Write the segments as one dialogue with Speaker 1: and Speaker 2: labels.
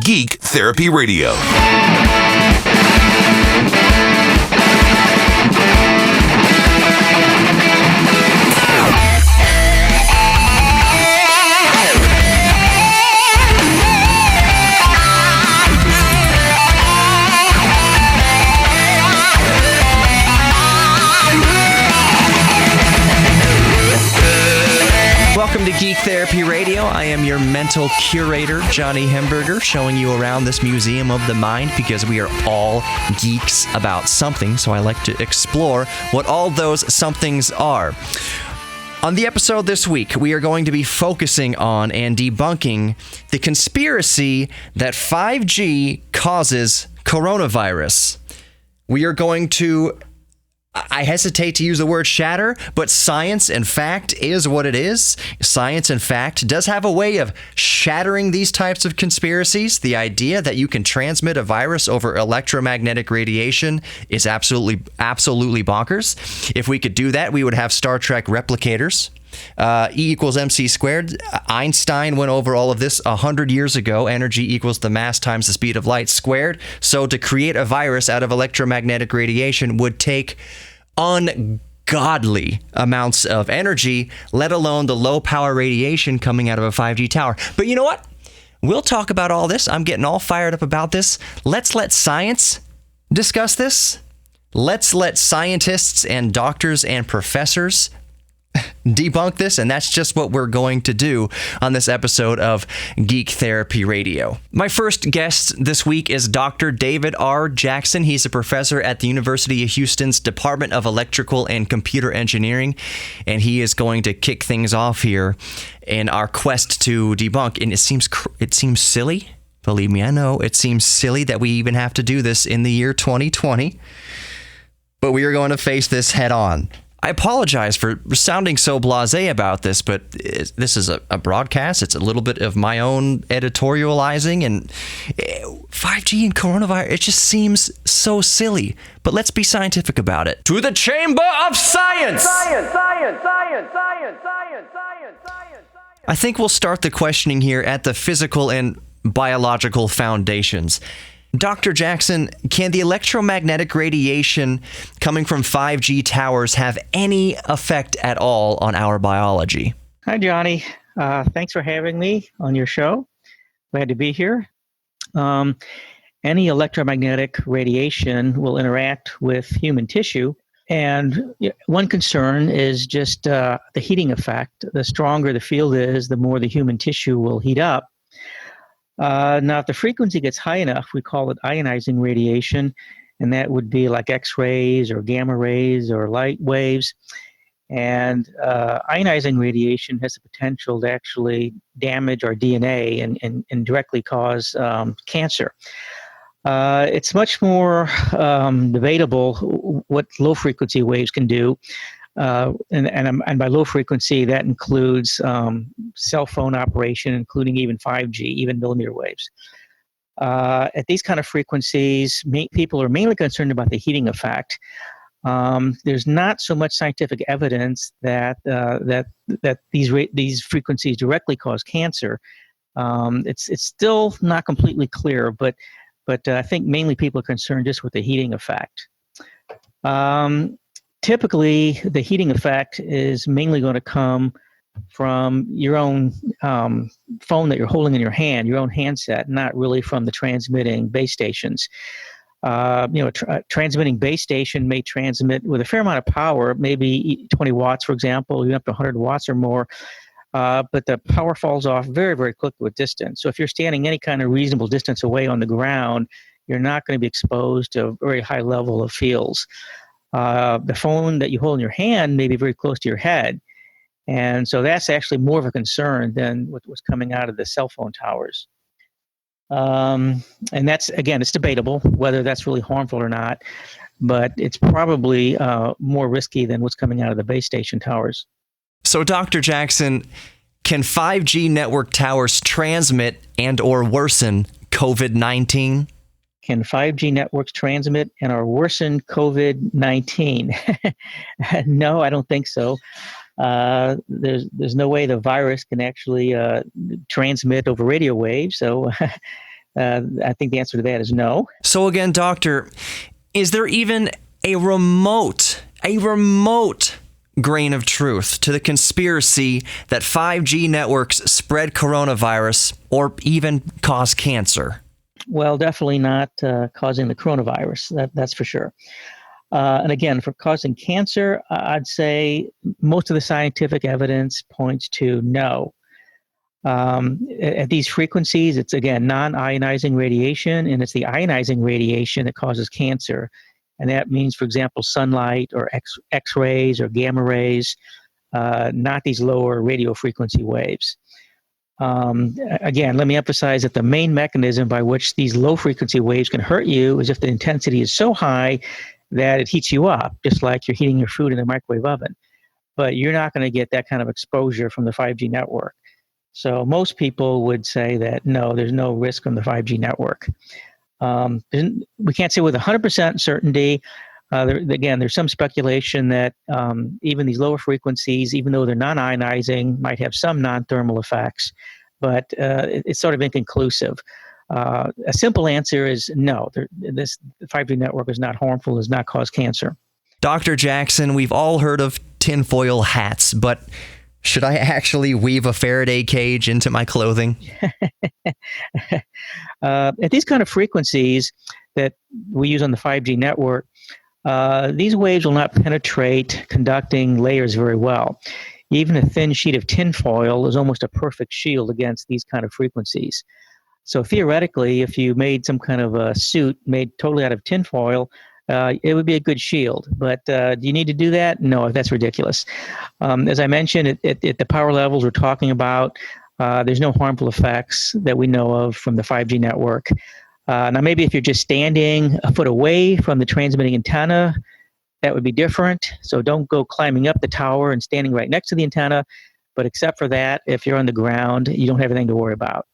Speaker 1: Geek Therapy Radio.
Speaker 2: Welcome to Geek Therapy Radio. I am your mental curator, Johnny Hemberger, showing you around this museum of the mind because we are all geeks about something, so I like to explore what all those somethings are. On the episode this week, we are going to be focusing on and debunking the conspiracy that 5G causes coronavirus. We are going to, I hesitate to use the word shatter, but science and fact is what it is. Science and fact does have a way of shattering these types of conspiracies. The idea that you can transmit a virus over electromagnetic radiation is absolutely bonkers. If we could do that, we would have Star Trek replicators. E equals MC squared. Einstein went over all of this 100 years ago. Energy equals the mass times the speed of light squared. So to create a virus out of electromagnetic radiation would take ungodly amounts of energy, let alone the low power radiation coming out of a 5G tower. But you know what? We'll talk about all this. I'm getting all fired up about this. Let's let science discuss this. Let's let scientists and doctors and professors debunk this, and that's just what we're going to do on this episode of Geek Therapy Radio. My first guest this week is Dr. David R. Jackson. He's a professor at the University of Houston's Department of Electrical and Computer Engineering, and he is going to kick things off here in our quest to debunk. And it seems silly. Believe me, I know it seems silly that we even have to do this in the year 2020, but we are going to face this head on. I apologize for sounding so blasé about this, but this is a broadcast. It's a little bit of my own editorializing, and 5G and coronavirus, it just seems so silly. But let's be scientific about it. To the Chamber of Science! Science, science, science, science, science, science, science. I think we'll start the questioning here at the physical and biological foundations. Dr. Jackson, can the electromagnetic radiation coming from 5G towers have any effect at all on our biology?
Speaker 3: Hi, Johnny. Thanks for having me on your show. Glad to be here. Any electromagnetic radiation will interact with human tissue. And one concern is just the heating effect. The stronger the field is, the more the human tissue will heat up. Now, if the frequency gets high enough, we call it ionizing radiation, and that would be like X-rays or gamma rays or light waves. And ionizing radiation has the potential to actually damage our DNA and directly cause cancer. It's much more debatable what low-frequency waves can do. And by low frequency, that includes cell phone operation, including even 5G, even millimeter waves. At these kind of frequencies, people are mainly concerned about the heating effect. There's not so much scientific evidence that these frequencies directly cause cancer. It's still not completely clear, but I think mainly people are concerned just with the heating effect. Typically, the heating effect is mainly going to come from your own phone that you're holding in your hand, your own handset, not really from the transmitting base stations. Transmitting base station may transmit with a fair amount of power, maybe 20 watts, for example, even up to 100 watts or more, but the power falls off very, very quickly with distance. So if you're standing any kind of reasonable distance away on the ground, you're not going to be exposed to a very high level of fields. The phone that you hold in your hand may be very close to your head. And so that's actually more of a concern than what was coming out of the cell phone towers. And that's, again, it's debatable whether that's really harmful or not, but it's probably more risky than what's coming out of the base station towers.
Speaker 2: So, Dr. Jackson, can 5G network towers transmit and or worsen COVID-19?
Speaker 3: Can 5G networks transmit and or worsen COVID-19? No, I don't think so. There's no way the virus can actually transmit over radio waves. So I think the answer to that is no.
Speaker 2: So again, doctor, is there even a remote grain of truth to the conspiracy that 5G networks spread coronavirus or even cause cancer?
Speaker 3: Well, definitely not causing the coronavirus. That's for sure. And again, for causing cancer, I'd say most of the scientific evidence points to no. At these frequencies, it's, again, non-ionizing radiation, and it's the ionizing radiation that causes cancer. And that means, for example, sunlight or X-rays or gamma rays, not these lower radio frequency waves. Again, let me emphasize that the main mechanism by which these low frequency waves can hurt you is if the intensity is so high that it heats you up, just like you're heating your food in a microwave oven. But you're not going to get that kind of exposure from the 5G network. So most people would say that, no, there's no risk from the 5G network. We can't say with 100% certainty. Again, there's some speculation that even these lower frequencies, even though they're non-ionizing, might have some non-thermal effects, but it's sort of inconclusive. A simple answer is no, the 5G network is not harmful, does not cause cancer.
Speaker 2: Dr. Jackson, we've all heard of tinfoil hats, but should I actually weave a Faraday cage into my clothing?
Speaker 3: At these kind of frequencies that we use on the 5G network, these waves will not penetrate conducting layers very well. Even a thin sheet of tinfoil is almost a perfect shield against these kind of frequencies. So theoretically, if you made some kind of a suit made totally out of tinfoil, it would be a good shield. But do you need to do that? No, that's ridiculous. As I mentioned, at the power levels we're talking about, there's no harmful effects that we know of from the 5G network. Now, maybe if you're just standing a foot away from the transmitting antenna, that would be different. So don't go climbing up the tower and standing right next to the antenna. But except for that, if you're on the ground, you don't have anything to worry about.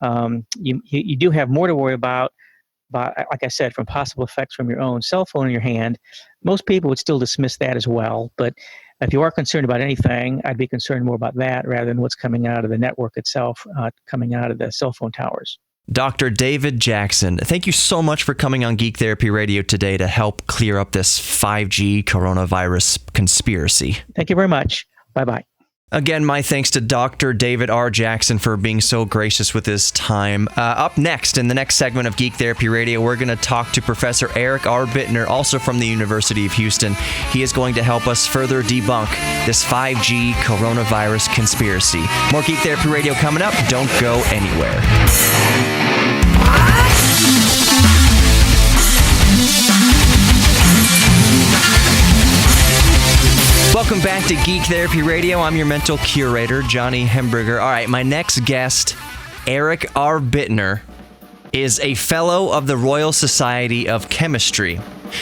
Speaker 3: You do have more to worry about, like I said, from possible effects from your own cell phone in your hand. Most people would still dismiss that as well. But if you are concerned about anything, I'd be concerned more about that rather than what's coming out of the network itself, coming out of the cell phone towers.
Speaker 2: Dr. David Jackson, thank you so much for coming on Geek Therapy Radio today to help clear up this 5G coronavirus conspiracy.
Speaker 3: Thank you very much. Bye-bye.
Speaker 2: Again, my thanks to Dr. David R. Jackson for being so gracious with his time. Up next, in the next segment of Geek Therapy Radio, we're going to talk to Professor Eric R. Bittner, also from the University of Houston. He is going to help us further debunk this 5G coronavirus conspiracy. More Geek Therapy Radio coming up. Don't go anywhere. Welcome back to Geek Therapy Radio. I'm your mental curator, Johnny Hemberger. All right, my next guest, Eric R. Bittner, is a fellow of the Royal Society of Chemistry.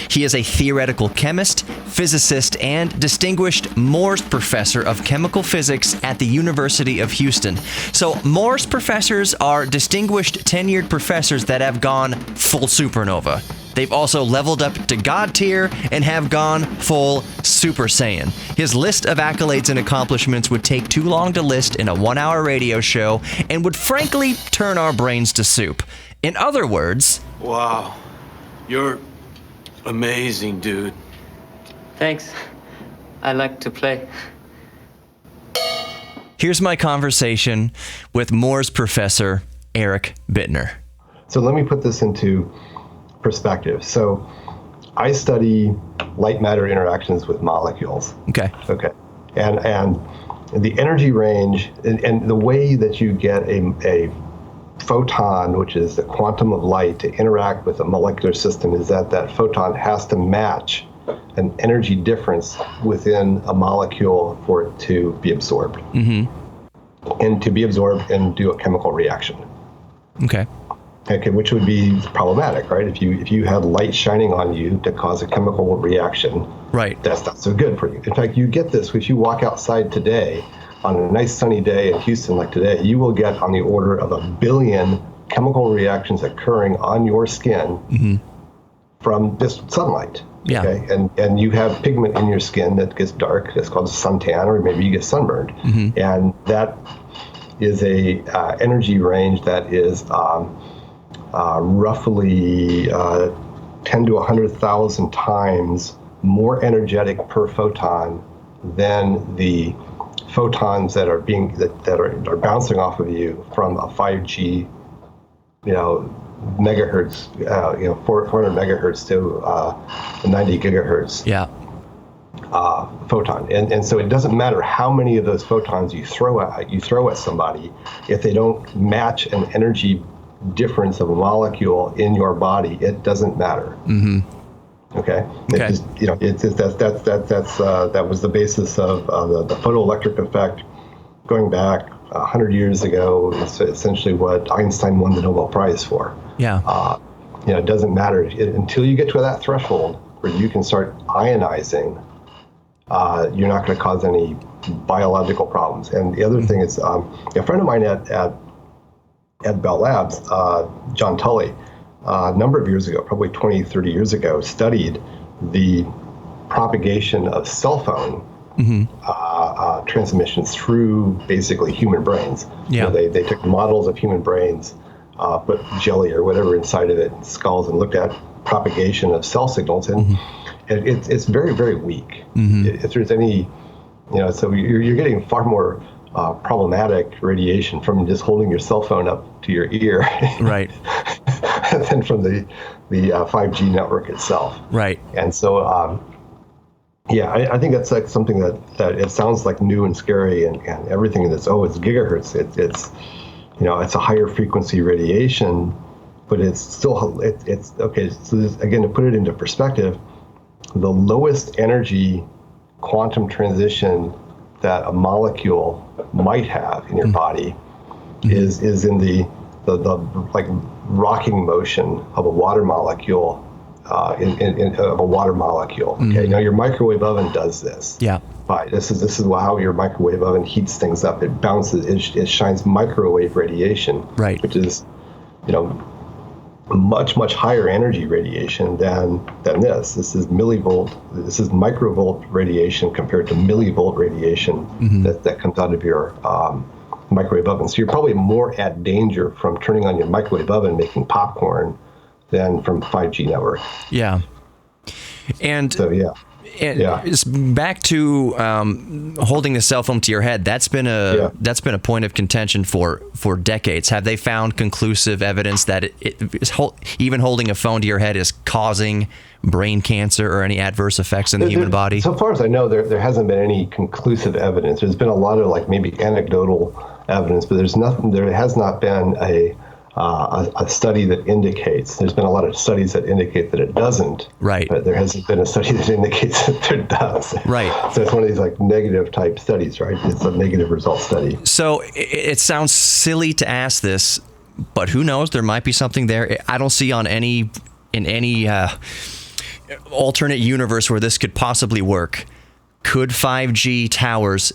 Speaker 2: He is a theoretical chemist, physicist, and distinguished Moores Professor of Chemical Physics at the University of Houston. So Moores Professors are distinguished tenured professors that have gone full supernova. They've also leveled up to God tier and have gone full Super Saiyan. His list of accolades and accomplishments would take too long to list in a 1-hour radio show and would frankly turn our brains to soup. In other words...
Speaker 4: Wow. You're amazing, dude.
Speaker 5: Thanks. I like to play.
Speaker 2: Here's my conversation with Moores Professor Eric Bittner.
Speaker 6: So let me put this into perspective. So I study light matter interactions with molecules.
Speaker 2: Okay.
Speaker 6: And the energy range and the way that you get a photon, which is the quantum of light, to interact with a molecular system is that photon has to match an energy difference within a molecule for it to be absorbed. Mm-hmm. And to be absorbed and do a chemical reaction.
Speaker 2: Okay,
Speaker 6: which would be problematic, right? If you had light shining on you to cause a chemical reaction,
Speaker 2: right,
Speaker 6: that's not so good for you. In fact, you get this if you walk outside today on a nice sunny day in Houston like today, you will get on the order of 1 billion chemical reactions occurring on your skin mm-hmm. from this sunlight.
Speaker 2: Yeah.
Speaker 6: Okay? And you have pigment in your skin that gets dark. It's called suntan, or maybe you get sunburned. Mm-hmm. And that is a energy range that is roughly 10 to 100,000 times more energetic per photon than the photons that are are bouncing off of you from a 5G, megahertz, 400 megahertz to 90 gigahertz.
Speaker 2: Yeah.
Speaker 6: Photon, and so it doesn't matter how many of those photons you throw at somebody, if they don't match an energy difference of a molecule in your body, it doesn't matter.
Speaker 2: Mm-hmm.
Speaker 6: Okay.
Speaker 2: Okay.
Speaker 6: That was the basis of the photoelectric effect going back 100 years ago. It's essentially what Einstein won the Nobel Prize for.
Speaker 2: Yeah.
Speaker 6: It doesn't matter until you get to that threshold where you can start ionizing. You're not going to cause any biological problems. And the other thing is, a friend of mine at Bell Labs, John Tully, a number of years ago, probably 20, 30 years ago, studied the propagation of cell phone transmissions through basically human brains.
Speaker 2: Yeah.
Speaker 6: They took models of human brains, put jelly or whatever inside of it, skulls, and looked at propagation of cell signals, and it's very, very weak. If there's any, so you're getting far more problematic radiation from just holding your cell phone up to your ear,
Speaker 2: Right.
Speaker 6: than from the 5G network itself.
Speaker 2: Right.
Speaker 6: And so, I think that's like something that it sounds like new and scary, and everything in this. Oh, it's gigahertz. It's it's a higher frequency radiation, but it's still it's okay. So again, to put it into perspective, the lowest energy quantum transition that a molecule might have in your body is in the like rocking motion of a water molecule of a water molecule. Okay, now your microwave oven does this.
Speaker 2: Yeah.
Speaker 6: Right. This is how your microwave oven heats things up. It bounces. It shines microwave radiation.
Speaker 2: Right.
Speaker 6: Which is, much higher energy radiation than this. This is millivolt. This is microvolt radiation compared to millivolt radiation that comes out of your microwave oven. So you're probably more at danger from turning on your microwave oven making popcorn than from 5G network.
Speaker 2: Yeah. And
Speaker 6: so
Speaker 2: it's back to holding the cell phone to your head. That's been a point of contention for decades. Have they found conclusive evidence that even holding a phone to your head is causing brain cancer or any adverse effects in the human body?
Speaker 6: So far as I know, there hasn't been any conclusive evidence. There's been a lot of like maybe anecdotal evidence, but there has not been a study that indicates. There's been a lot of studies that indicate that it doesn't.
Speaker 2: Right.
Speaker 6: But there hasn't been a study that indicates that it does.
Speaker 2: Right.
Speaker 6: So it's one of these like negative type studies, right? It's a negative result study.
Speaker 2: So it sounds silly to ask this, but who knows? There might be something there. I don't see in any alternate universe where this could possibly work. Could 5G towers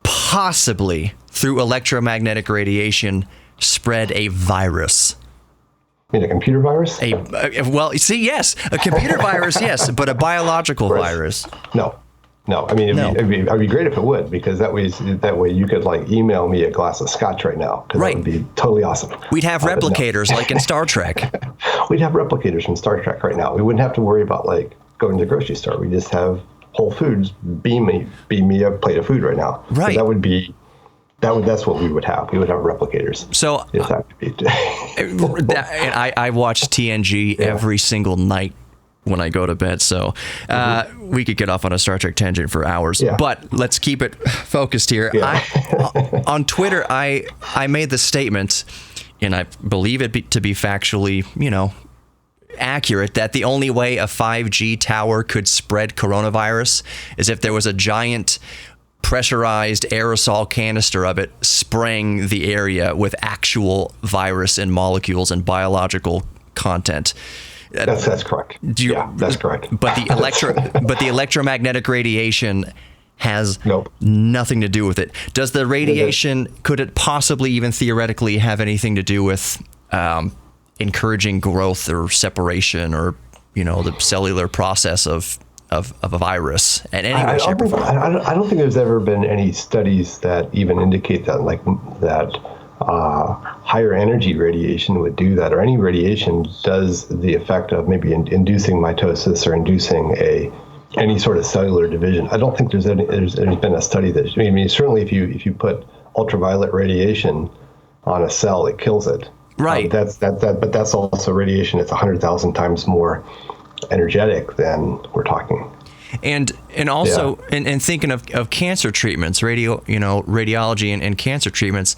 Speaker 2: possibly, through electromagnetic radiation, spread a virus?
Speaker 6: You mean a computer virus?
Speaker 2: Yes, a computer virus, yes, but a biological virus.
Speaker 6: No. I mean, it'd be great if it would, because that way you could like email me a glass of scotch right now.
Speaker 2: Right.
Speaker 6: That would be totally awesome.
Speaker 2: We'd have replicators like in Star Trek.
Speaker 6: We'd have replicators from Star Trek right now. We wouldn't have to worry about like going to the grocery store. We just have Whole Foods beam me a plate of food right now.
Speaker 2: Right.
Speaker 6: So that's what we would have. We would have replicators.
Speaker 2: So I watch TNG every single night when I go to bed. So we could get off on a Star Trek tangent for hours. Yeah. But let's keep it focused here. Yeah. On Twitter, I made the statement, and I believe it to be factually, accurate, that the only way a 5G tower could spread coronavirus is if there was a giant pressurized aerosol canister of it spraying the area with actual virus and molecules and biological content.
Speaker 6: That's correct. That's correct.
Speaker 2: But the electromagnetic radiation has nothing to do with it. Does the radiation, could it possibly even theoretically have anything to do with encouraging growth or separation or the cellular process of a virus in any way, shape, or form?
Speaker 6: I don't think there's ever been any studies that even indicate that, like that higher energy radiation would do that, or any radiation does the effect of maybe inducing mitosis or inducing any sort of cellular division. I don't think there's been a study that, I mean, certainly if you put ultraviolet radiation on a cell, it kills it.
Speaker 2: Right.
Speaker 6: But that's also radiation. It's 100,000 times more energetic than we're talking.
Speaker 2: And also, in thinking of cancer treatments, radiology and cancer treatments,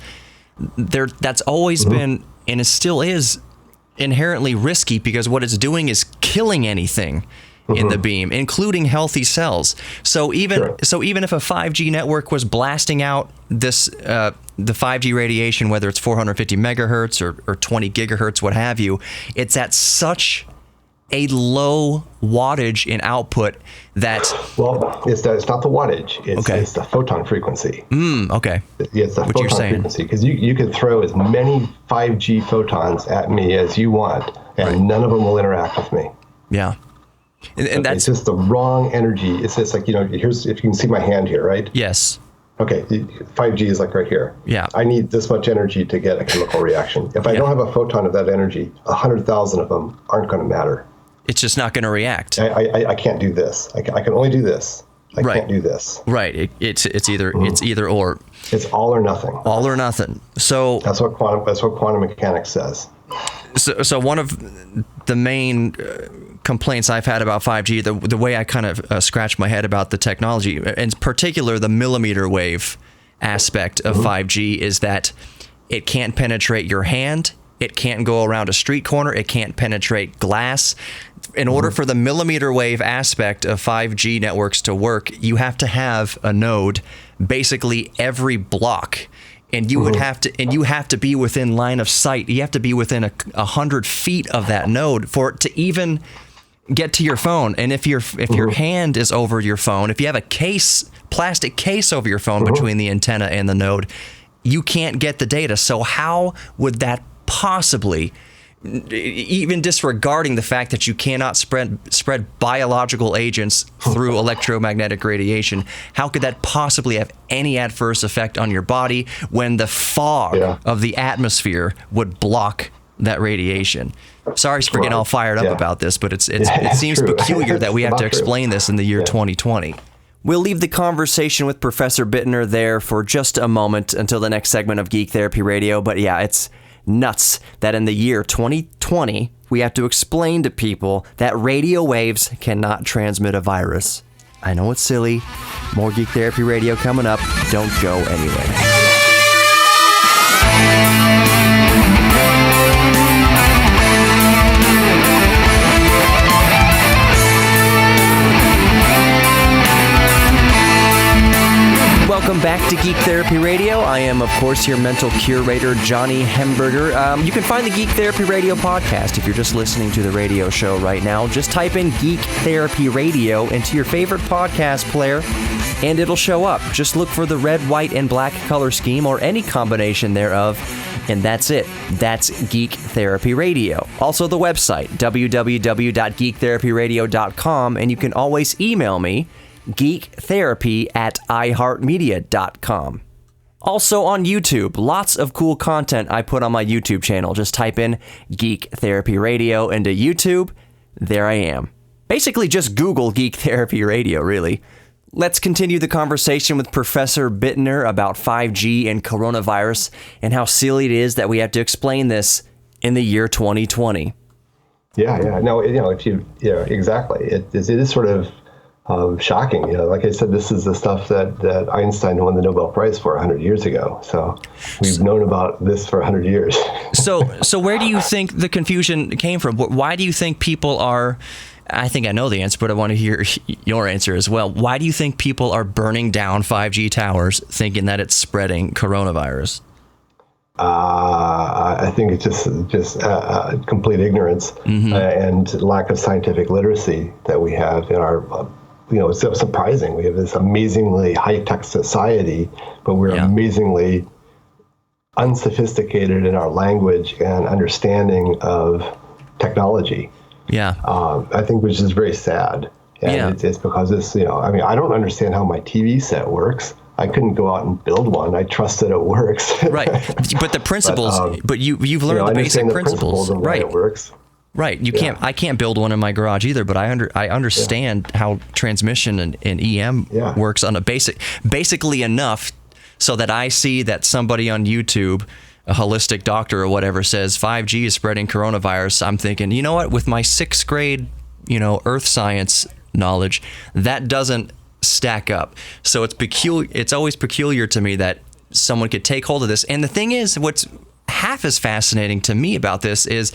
Speaker 2: that's always been, and it still is, inherently risky, because what it's doing is killing anything in the beam, including healthy cells. So even if a 5G network was blasting out this the 5G radiation, whether it's 450 megahertz or 20 gigahertz, what have you, it's at such a low wattage in output that...
Speaker 6: Well, it's not the wattage. It's the photon frequency.
Speaker 2: Okay.
Speaker 6: Yeah, it's the photon frequency, because you could throw as many 5G photons at me as you want, and none of them will interact with me.
Speaker 2: Yeah. And that's...
Speaker 6: It's just the wrong energy. It's just like, here's, if you can see my hand here, right?
Speaker 2: Yes.
Speaker 6: Okay, 5G is like right here.
Speaker 2: Yeah.
Speaker 6: I need this much energy to get a chemical reaction. If I don't have a photon of that energy, 100,000 of them aren't going to matter.
Speaker 2: It's just not going to react.
Speaker 6: I can't do this. I can only do this. I can't do this.
Speaker 2: Right. It's either or.
Speaker 6: It's all or nothing.
Speaker 2: All or nothing. So
Speaker 6: that's what quantum mechanics says.
Speaker 2: So one of the main complaints I've had about 5G, the way I kind of scratch my head about the technology, in particular the millimeter wave aspect of 5G, is that it can't penetrate your hand. It can't go around a street corner. It can't penetrate glass. In order for the millimeter wave aspect of 5G networks to work, you have to have a node basically every block. And you would have to be within line of sight. You have to be within 100 feet of that node for it to even get to your phone. And if your hand is over your phone, if you have a plastic case over your phone between the antenna and the node, you can't get the data. So how would that possibly, even disregarding the fact that you cannot spread biological agents through electromagnetic radiation, how could that possibly have any adverse effect on your body when the fog of the atmosphere would block that radiation? Sorry for getting all fired up about this, but it seems peculiar that we have to explain this in the year 2020. We'll leave the conversation with Professor Bittner there for just a moment until the next segment of Geek Therapy Radio. But yeah, it's nuts that in the year 2020, we have to explain to people that radio waves cannot transmit a virus. I know it's silly. More Geek Therapy Radio coming up. Don't go anywhere. Welcome back to Geek Therapy Radio. I am, of course, your mental curator, Johnny Hemberger. You can find the Geek Therapy Radio podcast if you're just listening to the radio show right now. Just type in Geek Therapy Radio into your favorite podcast player, and it'll show up. Just look for the red, white, and black color scheme, or any combination thereof, and that's it. That's Geek Therapy Radio. Also, the website, www.geektherapyradio.com, and you can always email me, geektherapy@iheartmedia.com. Also on YouTube, lots of cool content I put on my YouTube channel. Just type in Geek Therapy Radio into YouTube. There I am. Basically just Google Geek Therapy Radio, really. Let's continue the conversation with Professor Bittner about 5G and coronavirus and how silly it is that we have to explain this in the year 2020.
Speaker 6: Yeah. No, exactly. It is sort of shocking. Like I said, this is the stuff that Einstein won the Nobel Prize for 100 years ago. So we've known about this for 100 years.
Speaker 2: So where do you think the confusion came from? Why do you think people are, I think I know the answer, but I want to hear your answer as well. Why do you think people are burning down 5G towers thinking that it's spreading coronavirus?
Speaker 6: I think it's just complete ignorance and lack of scientific literacy that we have in our it's so surprising. We have this amazingly high-tech society, but we're amazingly unsophisticated in our language and understanding of technology. Yeah. I think, which is very sad. And it's because it's, I don't understand how my TV set works. I couldn't go out and build one. I trust that it works.
Speaker 2: Right. But the principles, but you've learned the basic principles.
Speaker 6: Of why it works.
Speaker 2: Right. I can't build one in my garage either, but I understand how transmission and EM works on a basically enough so that I see that somebody on YouTube, a holistic doctor or whatever, says 5G is spreading coronavirus. I'm thinking, you know what, with my 6th grade, earth science knowledge, that doesn't stack up. So it's always peculiar to me that someone could take hold of this. And the thing is, what's half as fascinating to me about this is,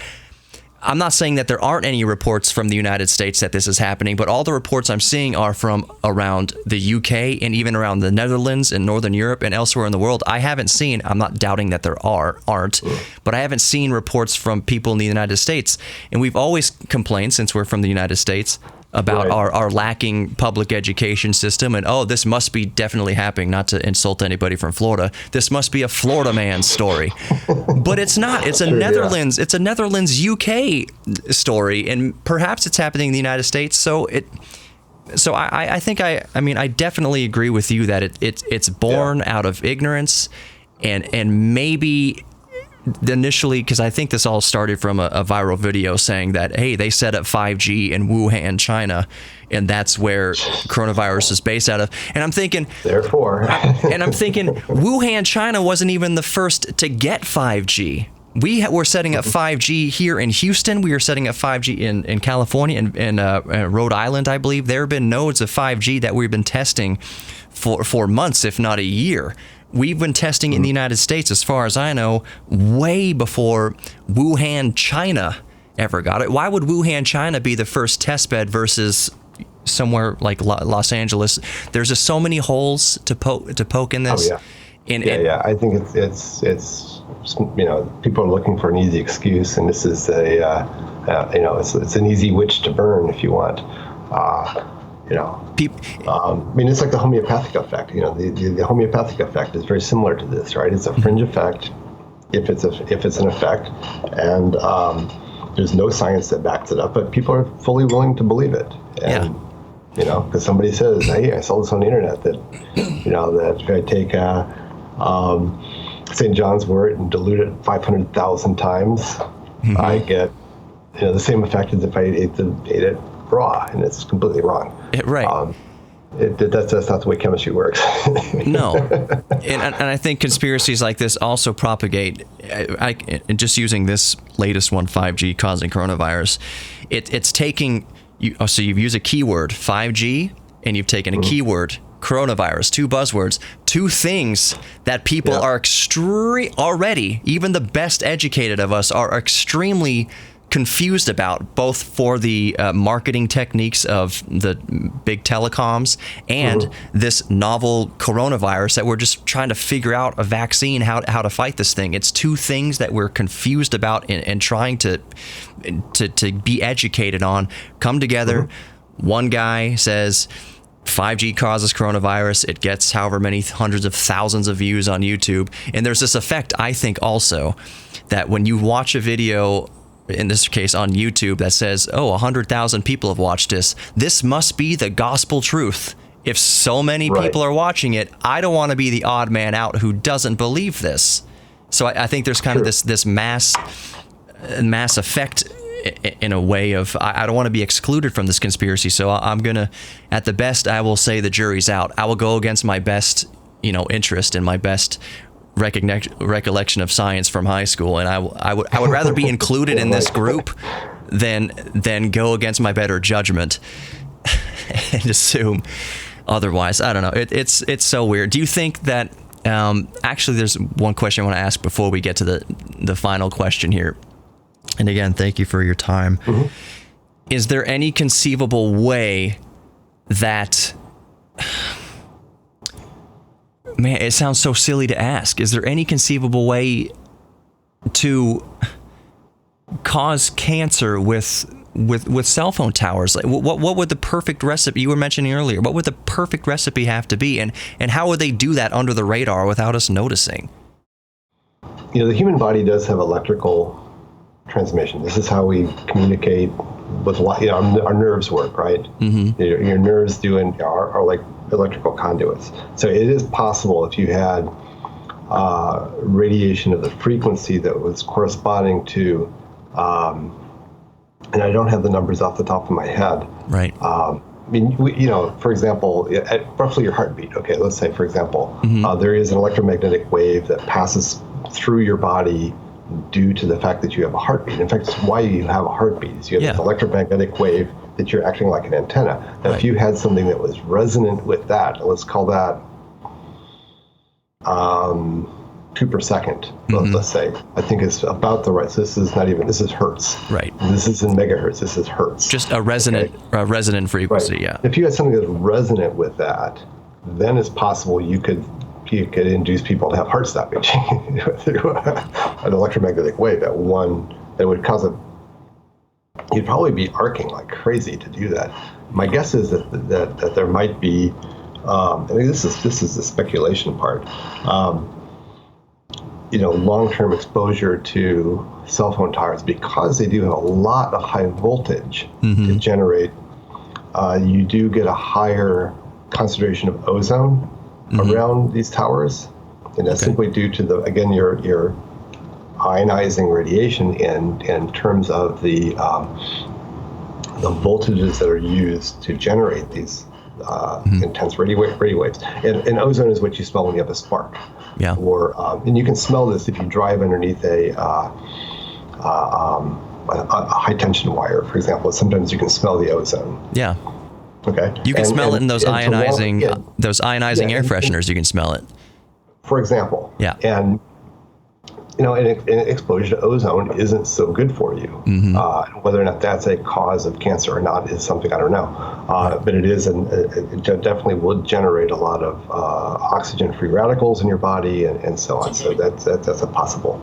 Speaker 2: I'm not saying that there aren't any reports from the United States that this is happening, but all the reports I'm seeing are from around the UK and even around the Netherlands and Northern Europe and elsewhere in the world. I haven't seen, I'm not doubting that there aren't, but I haven't seen reports from people in the United States. And we've always complained, since we're from the United States, about our lacking public education system, and this must be definitely happening, not to insult anybody from Florida, this must be a Florida man story. But it's not. It's a Netherlands UK story, and perhaps it's happening in the United States. So I think I definitely agree with you that it's born out of ignorance, and maybe initially, because I think this all started from a viral video saying that, hey, they set up 5G in Wuhan, China, and that's where coronavirus is based out of. And I'm thinking, Wuhan, China wasn't even the first to get 5G. We were setting up 5G here in Houston. We were setting up 5G in California and Rhode Island, I believe. There have been nodes of 5G that we've been testing for months, if not a year. We've been testing in the United States, as far as I know, way before Wuhan, China ever got it. Why would Wuhan, China be the first test bed versus somewhere like Los Angeles? There's just so many holes to poke in this. I think it's people are looking for an easy excuse, and this is it's an easy witch to burn, if you want. It's like the homeopathic effect. The homeopathic effect is very similar to this, right? It's a fringe effect, if it's an effect, and there's no science that backs it up, but people are fully willing to believe it. And, because somebody says, hey, I saw this on the internet that, that if I take St. John's wort and dilute it 500,000 times, I get, the same effect as if I ate it raw, and it's completely wrong. Right.
Speaker 6: That's not the way chemistry works.
Speaker 2: No. And I think conspiracies like this also propagate, and just using this latest one, 5G causing coronavirus, it's taking, so you've used a keyword, 5G, and you've taken a keyword, coronavirus, 2 buzzwords, 2 things that people are already, even the best educated of us, are extremely confused about, both for the marketing techniques of the big telecoms and this novel coronavirus that we're just trying to figure out a vaccine, how to fight this thing. It's 2 things that we're confused about and trying to be educated on come together. One guy says 5G causes coronavirus. It gets however many hundreds of thousands of views on YouTube. And there's this effect, I think, also, that when you watch a video, in this case on YouTube, that says, 100,000 people have watched this, this must be the gospel truth. If so many people are watching it, I don't want to be the odd man out who doesn't believe this. So I think there's kind of this mass effect in a way of, I don't want to be excluded from this conspiracy. So I'm going to, at the best, I will say the jury's out. I will go against my best, interest and my best recollection of science from high school, and I would rather be included in this group than go against my better judgment and assume otherwise. I don't know. It's so weird. Do you think that actually there's one question I want to ask before we get to the final question here? And again, thank you for your time. Is there any conceivable way that, man, it sounds so silly to ask, is there any conceivable way to cause cancer with cell phone towers? Like, what would the perfect recipe, you were mentioning earlier, what would the perfect recipe have to be, and how would they do that under the radar without us noticing?
Speaker 6: The human body does have electrical transmission. This is how we communicate with our nerves work, right? Your nerves are like electrical conduits. So it is possible if you had radiation of the frequency that was corresponding to, and I don't have the numbers off the top of my head.
Speaker 2: Right.
Speaker 6: I mean, for example, at roughly your heartbeat. Okay, let's say, for example, there is an electromagnetic wave that passes through your body due to the fact that you have a heartbeat. In fact, it's why you have a heartbeat. Is you have this electromagnetic wave that you're acting like an antenna. Now, if you had something that was resonant with that, let's call that 2 per second, let's say. I think it's about the right. So this is hertz.
Speaker 2: Right.
Speaker 6: This isn't megahertz. This is hertz.
Speaker 2: Just a resonant frequency.
Speaker 6: Right.
Speaker 2: Yeah.
Speaker 6: If you had something that's resonant with that, then it's possible you could induce people to have heart stoppage through an electromagnetic wave that would cause you'd probably be arcing like crazy to do that. My guess is that there might be, I mean, this is the speculation part. Long-term exposure to cell phone towers, because they do have a lot of high voltage to generate, you do get a higher concentration of ozone around these towers, and that's simply due to your ionizing radiation in terms of the voltages that are used to generate these intense radio waves. And ozone is what you smell when you have a spark.
Speaker 2: Yeah.
Speaker 6: Or and you can smell this if you drive underneath a high tension wire, for example. Sometimes you can smell the ozone.
Speaker 2: Yeah.
Speaker 6: Okay.
Speaker 2: You can smell it in those ionizing air fresheners. You can smell it.
Speaker 6: For example.
Speaker 2: Yeah.
Speaker 6: And an exposure to ozone isn't so good for you. Whether or not that's a cause of cancer or not is something I don't know. But it is, and it definitely would generate a lot of oxygen-free radicals in your body and so on. So that's a possible.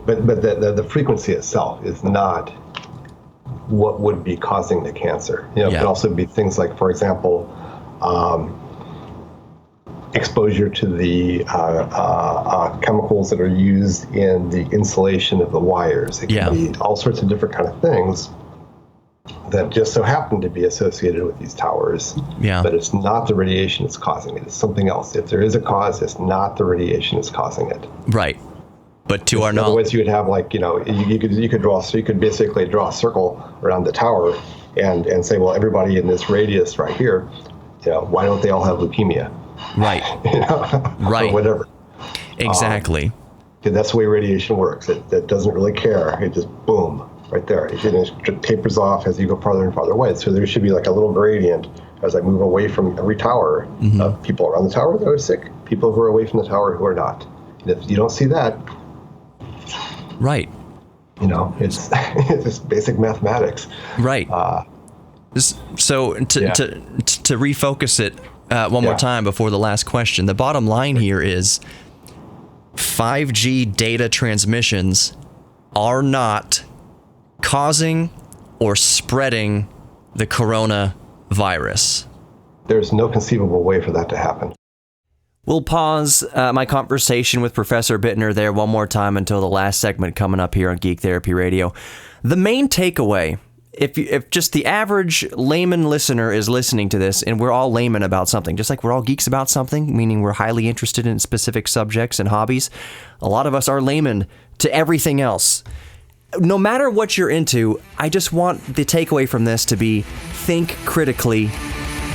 Speaker 6: But the frequency itself is not what would be causing the cancer. It could also be things like, for example, exposure to the chemicals that are used in the insulation of the wires. It can be all sorts of different kind of things that just so happen to be associated with these towers. Yeah. But it's not the radiation that's causing it. It's something else. If there is a cause, it's not the radiation that's causing it.
Speaker 2: Right. But to our knowledge,
Speaker 6: otherwise you would have you could basically draw a circle around the tower and say, well, everybody in this radius right here, why don't they all have leukemia?
Speaker 2: Right. Right.
Speaker 6: Or whatever.
Speaker 2: Exactly.
Speaker 6: That's the way radiation works. It doesn't really care. It just boom, right there. It tapers off as you go farther and farther away. So there should be like a little gradient as I move away from every tower of people around the tower that are sick, people who are away from the tower who are not. And if you don't see that,
Speaker 2: right.
Speaker 6: It's just basic mathematics.
Speaker 2: Right. So to refocus it one more time before the last question, the bottom line here is 5G data transmissions are not causing or spreading the coronavirus.
Speaker 6: There's no conceivable way for that to happen.
Speaker 2: We'll pause my conversation with Professor Bittner there one more time until the last segment coming up here on Geek Therapy Radio. The main takeaway, if just the average layman listener is listening to this, and we're all laymen about something, just like we're all geeks about something, meaning we're highly interested in specific subjects and hobbies, a lot of us are laymen to everything else. No matter what you're into, I just want the takeaway from this to be think critically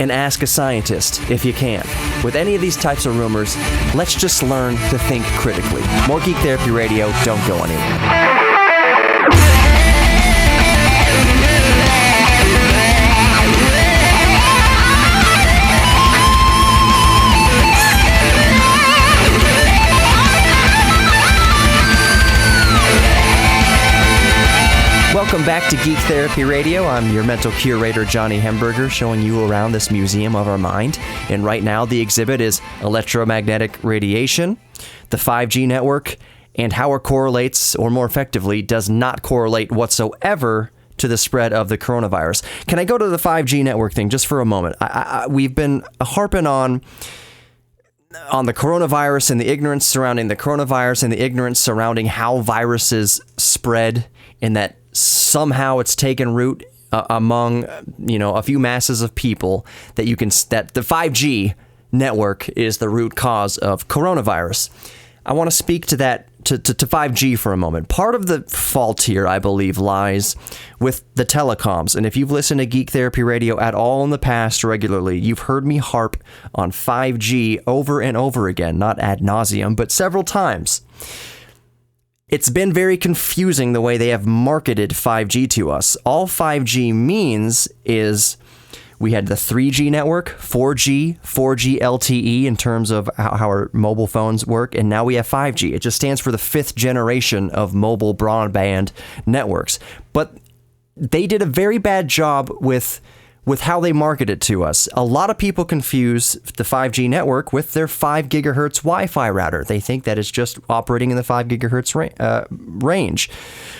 Speaker 2: and ask a scientist if you can. With any of these types of rumors, let's just learn to think critically. More Geek Therapy Radio, don't go anywhere. Welcome back to Geek Therapy Radio. I'm your mental curator, Johnny Hemberger, showing you around this museum of our mind. And right now, the exhibit is electromagnetic radiation, the 5G network, and how it correlates, or more effectively, does not correlate whatsoever to the spread of the coronavirus. Can I go to the 5G network thing just for a moment? We've been harping on the coronavirus and the ignorance surrounding the coronavirus and the ignorance surrounding how viruses spread, and that somehow it's taken root among a few masses of people that the 5G network is the root cause of coronavirus. I want to speak to that to 5G for a moment. Part of the fault here, I believe, lies with the telecoms. And if you've listened to Geek Therapy Radio at all in the past regularly, you've heard me harp on 5G over and over again, not ad nauseum, but several times. It's been very confusing the way they have marketed 5G to us. All 5G means is we had the 3G network, 4G LTE in terms of how our mobile phones work, and now we have 5G. It just stands for the fifth generation of mobile broadband networks. But they did a very bad job with how they market it to us. A lot of people confuse the 5G network with their 5 gigahertz Wi-Fi router. They think that it's just operating in the 5 gigahertz range.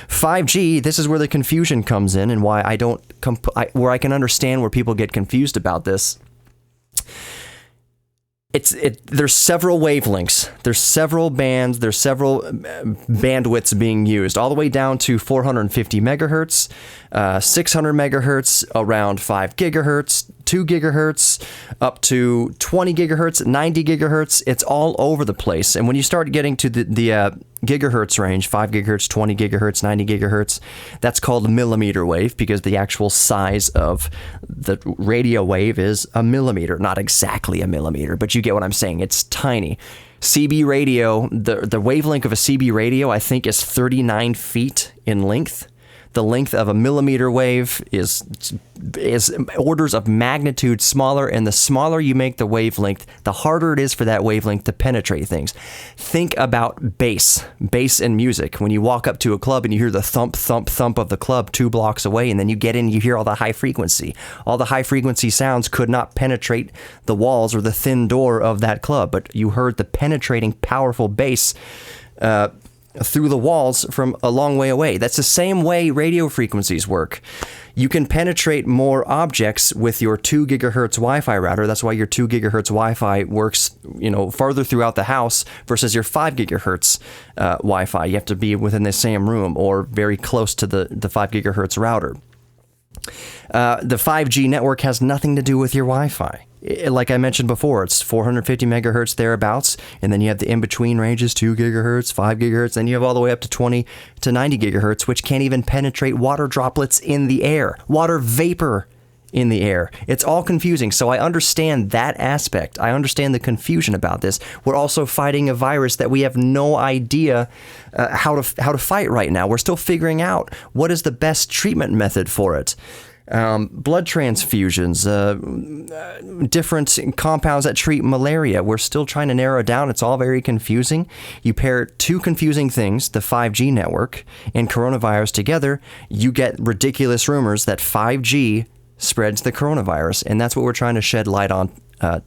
Speaker 2: 5G, this is where the confusion comes in and why where I can understand where people get confused about this. There's several wavelengths, there's several bands, there's several bandwidths being used, all the way down to 450 megahertz, 600 megahertz, around 5 gigahertz, 2 gigahertz, up to 20 gigahertz, 90 gigahertz. It's all over the place. And when you start getting to the gigahertz range, 5 gigahertz, 20 gigahertz, 90 gigahertz, that's called millimeter wave because the actual size of the radio wave is a millimeter. Not exactly a millimeter, but you get what I'm saying. It's tiny. CB radio, the wavelength of a CB radio, I think, is 39 feet in length. The length of a millimeter wave is orders of magnitude smaller, and the smaller you make the wavelength, the harder it is for that wavelength to penetrate things. Think about bass in music. When you walk up to a club and you hear the thump, thump, thump of the club 2 blocks away, and then you get in, you hear all the high frequency. All the high frequency sounds could not penetrate the walls or the thin door of that club, but you heard the penetrating, powerful bass through the walls from a long way away. That's the same way radio frequencies work. You can penetrate more objects with your 2 gigahertz Wi-Fi router. That's why your 2 gigahertz Wi-Fi works, farther throughout the house versus your 5 gigahertz Wi-Fi. You have to be within the same room or very close to the 5 gigahertz router. The 5G network has nothing to do with your Wi-Fi. Like I mentioned before, it's 450 megahertz thereabouts, and then you have the in-between ranges, 2 gigahertz, 5 gigahertz, then you have all the way up to 20 to 90 gigahertz, which can't even penetrate water droplets in the air, water vapor in the air. It's all confusing, so I understand that aspect. I understand the confusion about this. We're also fighting a virus that we have no idea how to fight right now. We're still figuring out what is the best treatment method for it. Blood transfusions, different compounds that treat malaria. We're still trying to narrow it down. It's all very confusing. You pair two confusing things, the 5G network and coronavirus together, you get ridiculous rumors that 5G spreads the coronavirus, and that's what we're trying to shed light on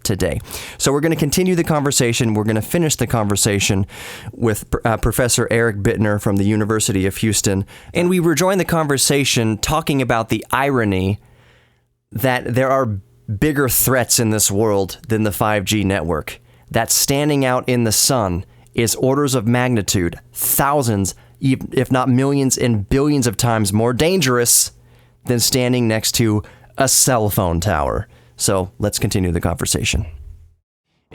Speaker 2: today. So we're going to continue the conversation. We're going to finish the conversation with Professor Eric Bittner from the University of Houston. And we rejoin the conversation talking about the irony that there are bigger threats in this world than the 5G network. That standing out in the sun is orders of magnitude, thousands, if not millions and billions of times more dangerous than standing next to a cell phone tower. So let's continue the conversation.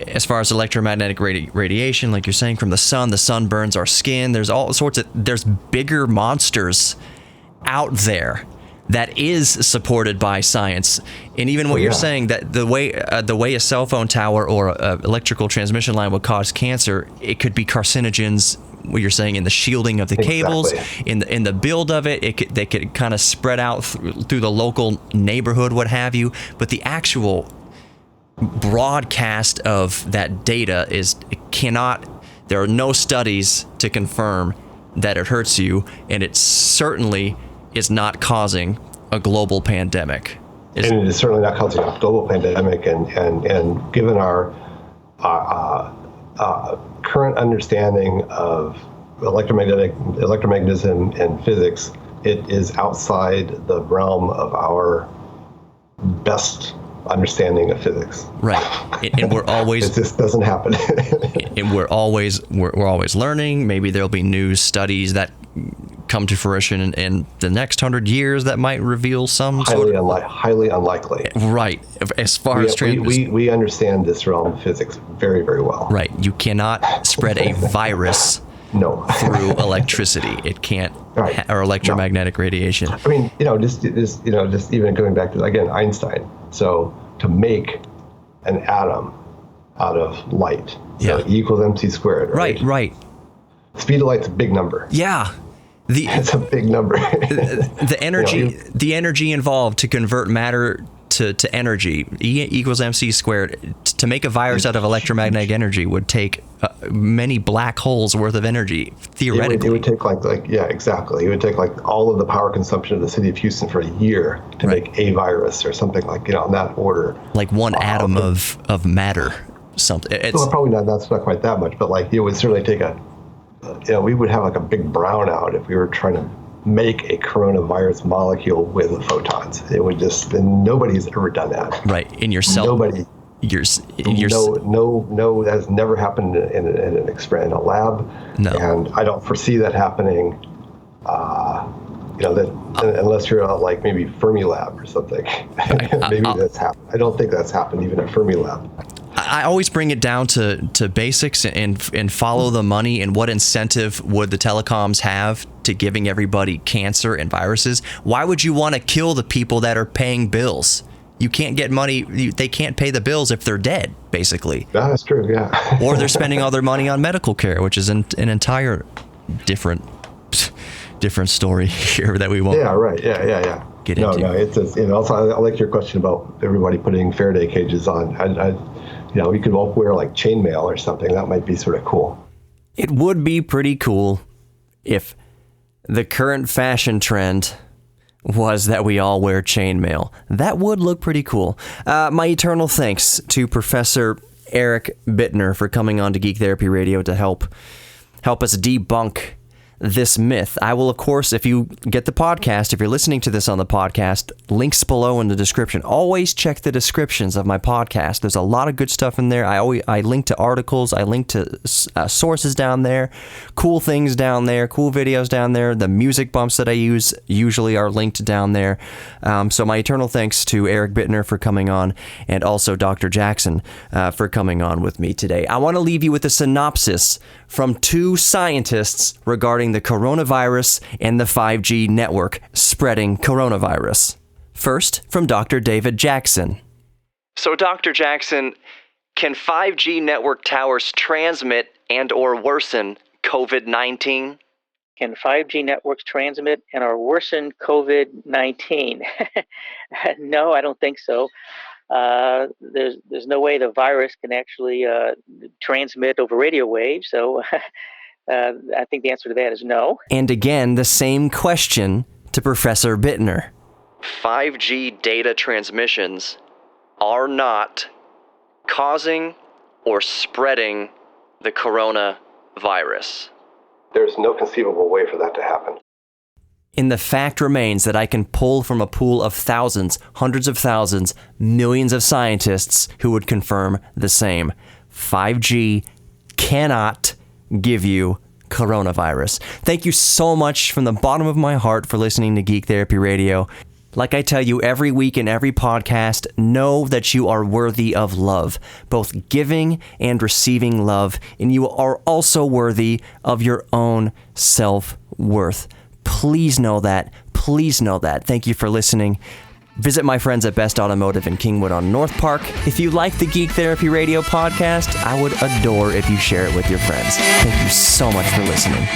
Speaker 2: As far as electromagnetic radiation, like you're saying, from the sun burns our skin. There's all sorts of, there's bigger monsters out there that is supported by science. And even what you're saying, that the way a cell phone tower or an electrical transmission line would cause cancer, it could be carcinogens. What you're saying in the shielding of the cables, in the build of it, they could kind of spread out through the local neighborhood, what have you. But the actual broadcast of that data there are no studies to confirm that it hurts you, and it certainly is not causing a global pandemic.
Speaker 6: And it is certainly not causing a global pandemic, and given our current understanding of electromagnetism and physics, it is outside the realm of our best understanding of physics.
Speaker 2: Right, and we're always
Speaker 6: it just doesn't happen.
Speaker 2: And we're always learning. Maybe there'll be new studies that come to fruition in the next 100 years that might reveal some
Speaker 6: highly unlikely.
Speaker 2: Right. As far as
Speaker 6: we understand this realm of physics very, very well.
Speaker 2: Right. You cannot spread a virus
Speaker 6: no.
Speaker 2: through electricity. It can't,
Speaker 6: right.
Speaker 2: Or electromagnetic radiation.
Speaker 6: I mean, just even going back to, again, Einstein. So to make an atom out of light, so E equals mc squared.
Speaker 2: Right.
Speaker 6: Speed of light's a big number.
Speaker 2: Yeah.
Speaker 6: It's a big number.
Speaker 2: the energy involved to convert matter to energy, E equals mc squared. To make a virus out of electromagnetic energy would take many black holes worth of energy, theoretically.
Speaker 6: It would take exactly. It would take all of the power consumption of the city of Houston for a year to make a virus or something in that order.
Speaker 2: Like one atom of matter, something.
Speaker 6: Well, probably not. That's not quite that much, but it would certainly take we would have a big brownout if we were trying to make a coronavirus molecule with photons. It would and nobody's ever done that.
Speaker 2: Right. In your cell.
Speaker 6: Nobody. No, that has never happened in an experiment in a lab.
Speaker 2: No.
Speaker 6: And I don't foresee that happening, unless you're maybe Fermilab or something. Maybe that's happened. I don't think that's happened even at Fermilab.
Speaker 2: I always bring it down to basics and follow the money. And what incentive would the telecoms have to giving everybody cancer and viruses? Why would you want to kill the people that are paying bills? You can't get money. They can't pay the bills if they're dead, basically.
Speaker 6: That's true, yeah.
Speaker 2: Or they're spending all their money on medical care, which is an entire different story here that we won't.
Speaker 6: Yeah, right. Yeah.
Speaker 2: Get into.
Speaker 6: No. It's also I like your question about everybody putting Faraday cages on. We could all wear chainmail or something. That might be sort of cool.
Speaker 2: It would be pretty cool if the current fashion trend was that we all wear chainmail. That would look pretty cool. My eternal thanks to Professor Eric Bittner for coming on to Geek Therapy Radio to help us debunk this myth. I will, of course, if you get the podcast, if you're listening to this on the podcast, links below in the description. Always check the descriptions of my podcast. There's a lot of good stuff in there. I link to articles. I link to sources down there, cool things down there, cool videos down there. The music bumps that I use usually are linked down there. So my eternal thanks to Eric Bittner for coming on, and also Dr. Jackson for coming on with me today. I want to leave you with a synopsis from two scientists regarding the coronavirus and the 5G network spreading coronavirus. First, from Dr. David Jackson. So, Dr. Jackson, can 5G network towers transmit and or worsen COVID-19?
Speaker 3: Can 5G networks transmit and or worsen COVID-19? No, I don't think so. There's no way the virus can actually transmit over radio waves, so I think the answer to that is no.
Speaker 2: And again, the same question to Professor Bittner. 5G data transmissions are not causing or spreading the coronavirus.
Speaker 6: There's no conceivable way for that to happen.
Speaker 2: And the fact remains that I can pull from a pool of thousands, hundreds of thousands, millions of scientists who would confirm the same. 5G cannot give you coronavirus. Thank you so much from the bottom of my heart for listening to Geek Therapy Radio. Like I tell you every week in every podcast, know that you are worthy of love, both giving and receiving love, and you are also worthy of your own self-worth. Please know that. Please know that. Thank you for listening. Visit my friends at Best Automotive in Kingwood on North Park. If you like the Geek Therapy Radio podcast, I would adore if you share it with your friends. Thank you so much for listening.